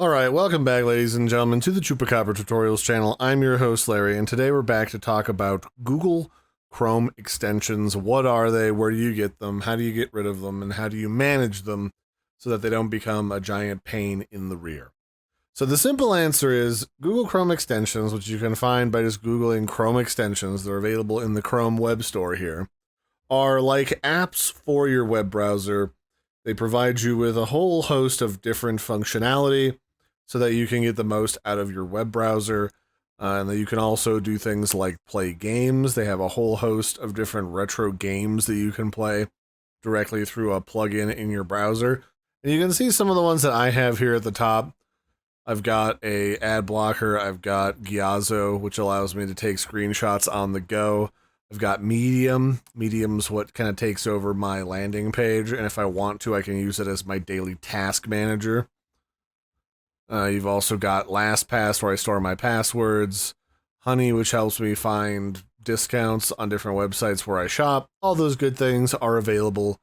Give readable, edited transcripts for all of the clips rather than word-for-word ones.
Alright, welcome back ladies and gentlemen to the Chupacabra Tutorials channel. I'm your host Larry, and today we're back to talk about Google Chrome extensions. What are they, where do you get them, how do you get rid of them, and how do you manage them so that they don't become a giant pain in the rear? So the simple answer is Google Chrome extensions, which you can find by just Googling Chrome extensions. They're available in the Chrome web store here, are like apps for your web browser. They provide you with a whole host of different functionality so that you can get the most out of your web browser. And that you can also do things like play games. They have a whole host of different retro games that you can play directly through a plugin in your browser. And you can see some of the ones that I have here at the top. I've got a ad blocker. I've got Giazzo, which allows me to take screenshots on the go. I've got Medium. Medium's what kind of takes over my landing page, and if I want to, I can use it as my daily task manager. You've also got LastPass, where I store my passwords. Honey, which helps me find discounts on different websites where I shop. All those good things are available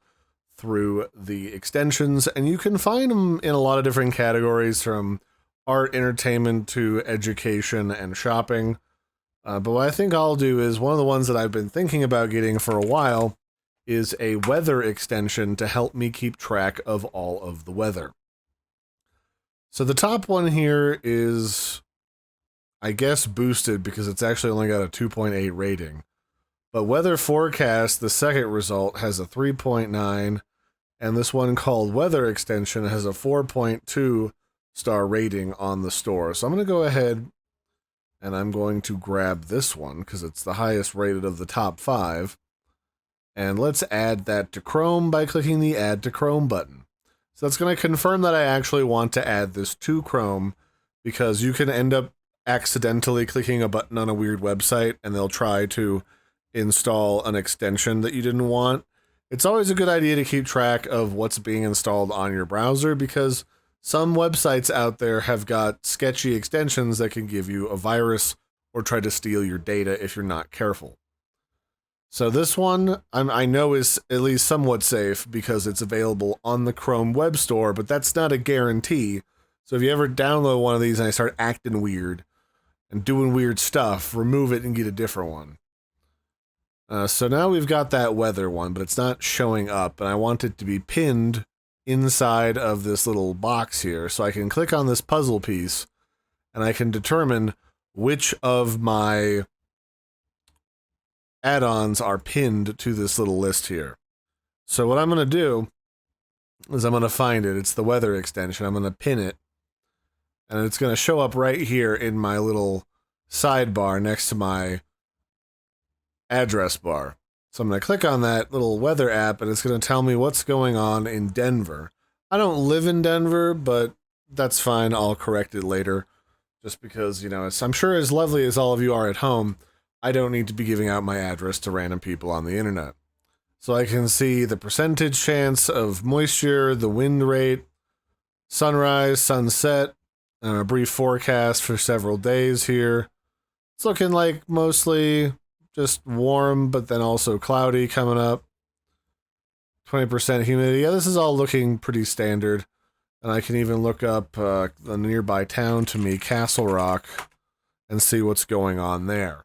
through the extensions, and you can find them in a lot of different categories, from art, entertainment, to education and shopping. But what I think I'll do is, one of the ones that I've been thinking about getting for a while is a weather extension to help me keep track of all of the weather. So the top one here is, I guess, boosted because it's actually only got a 2.8 rating. But Weather Forecast, the second result, has a 3.9, and this one called Weather Extension has a 4.2 star rating on the store. So I'm going to go ahead and I'm going to grab this one because it's the highest rated of the top 5. And let's add that to Chrome by clicking the Add to Chrome button. So that's going to confirm that I actually want to add this to Chrome, because you can end up accidentally clicking a button on a weird website and they'll try to install an extension that you didn't want. It's always a good idea to keep track of what's being installed on your browser, because some websites out there have got sketchy extensions that can give you a virus or try to steal your data if you're not careful. So this one, I know, is at least somewhat safe because it's available on the Chrome Web Store, but that's not a guarantee. So if you ever download one of these and I start acting weird and doing weird stuff, remove it and get a different one. So now we've got that weather one, but it's not showing up, and I want it to be pinned inside of this little box here. So I can click on this puzzle piece, and I can determine which of my add-ons are pinned to this little list here. So what I'm going to do is I'm going to find it. It's the weather extension. I'm going to pin it, and it's going to show up right here in my little sidebar next to my address bar. So I'm going to click on that little weather app, and it's going to tell me what's going on in Denver. I don't live in Denver, but that's fine. I'll correct it later, just because, you know, I'm sure as lovely as all of you are at home, I don't need to be giving out my address to random people on the internet. So I can see the percentage chance of moisture, the wind rate, sunrise, sunset, and a brief forecast for several days here. It's looking like mostly just warm, but then also cloudy coming up. 20% humidity. Yeah, this is all looking pretty standard. And I can even look up the nearby town to me, Castle Rock, and see what's going on there.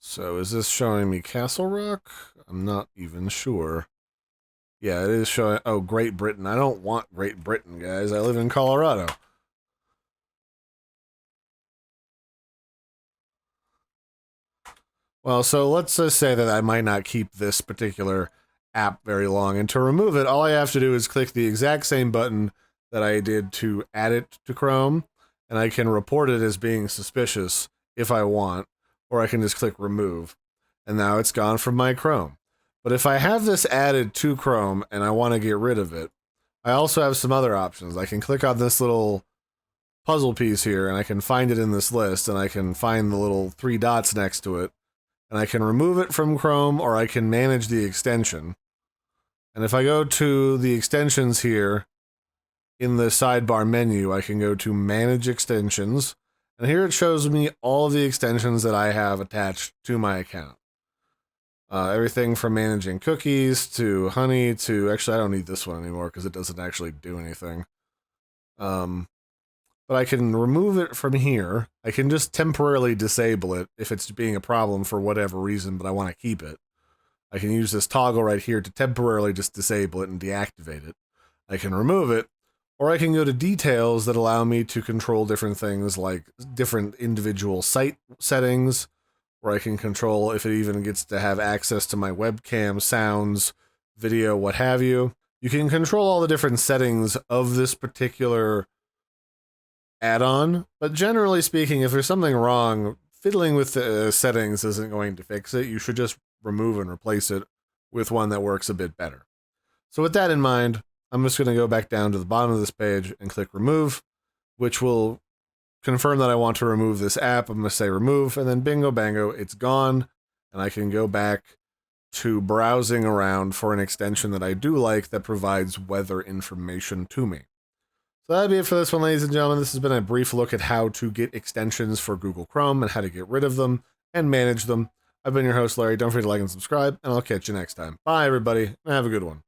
So is this showing me Castle Rock? I'm not even sure. Yeah, it is showing... Oh, Great Britain. I don't want Great Britain, guys. I live in Colorado. Well, so let's just say that I might not keep this particular app very long. And to remove it, all I have to do is click the exact same button that I did to add it to Chrome, and I can report it as being suspicious if I want. Or I can just click remove, and now it's gone from my Chrome. But if I have this added to Chrome and I want to get rid of it, I also have some other options. I can click on this little puzzle piece here, and I can find it in this list, and I can find the little 3 dots next to it, and I can remove it from Chrome, or I can manage the extension. And if I go to the extensions here in the sidebar menu, I can go to Manage Extensions. And here it shows me all of the extensions that I have attached to my account. Everything from managing cookies to Honey to... Actually, I don't need this one anymore because it doesn't actually do anything. But I can remove it from here. I can just temporarily disable it if it's being a problem for whatever reason, but I want to keep it. I can use this toggle right here to temporarily just disable it and deactivate it. I can remove it, or I can go to details that allow me to control different things like different individual site settings, where I can control if it even gets to have access to my webcam, sounds, video, what have you. You can control all the different settings of this particular add-on, but generally speaking, if there's something wrong, fiddling with the settings isn't going to fix it. You should just remove and replace it with one that works a bit better. So with that in mind, I'm just going to go back down to the bottom of this page and click remove, which will confirm that I want to remove this app. I'm going to say remove, and then bingo bango, it's gone, and I can go back to browsing around for an extension that I do like that provides weather information to me. So that'd be it for this one, ladies and gentlemen. This has been a brief look at how to get extensions for Google Chrome and how to get rid of them and manage them. I've been your host, Larry. Don't forget to like and subscribe, and I'll catch you next time. Bye, everybody, and have a good one.